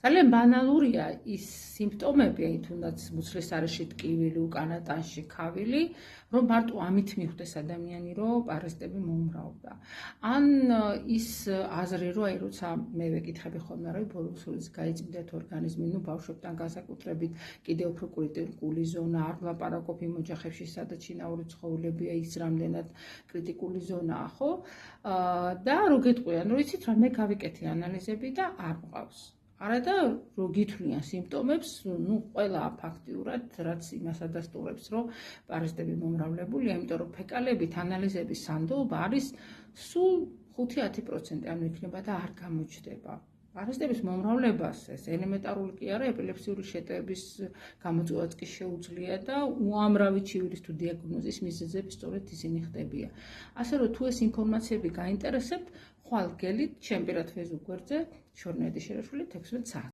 ძალიან ბანალურია ის სიმპტომები, თუნდაც მუცლის არეში ტკივილი, უკანა ტანში ქავილი, რომ მარტო ამით მიხვდეს ადამიანი, რომ პარაზიტები მოუმრავლდა. ან ის აზრი, რომ აი როცა მე ვეკითხები ხოლმე, რომ ბოლოს გაიწმინდათ ორგანიზმი, ნუ ბავშვებთან განსაკუთრებით კიდევ უფრო კრიტიკული ზონა, არ ვლაპარაკობ იმ ოჯახებში, სადაც შინაური ცხოველებია, ის რამდენად კრიტიკული ზონაა, ხო? და რო გეტყვიან, რომ იცით რა, მე გავიკეთე ანალიზები და არ მყავს. არა და რო გითვლიან სიმპტომებს, ნუ ყველა ფაქტიურად, რაც იმას ადასტურებს, რომ პარაზიტები მომრავლებულია, იმიტომ რომ ფეკალებით ანალიზების სანდოობა არის სულ 5-10%, ანუ იქნება და არ გამოჩნდება. პარაზიტების მომრავლებას ეს ელემენტარული კი არა, ეპილეფსიური შეტევების გამოწვევაც კი შეუძლია და უამრავი ჩივილის თუ დიაგნოზის მიზეზები სწორედ ისინი ხდებიან. ასე რომ თუ ეს ინფორმაციები გაინტერესებთ, ხვალ გელით ჩემ პირად Facebook გვერდზე შორნედი შერაშვილი 16 საათი.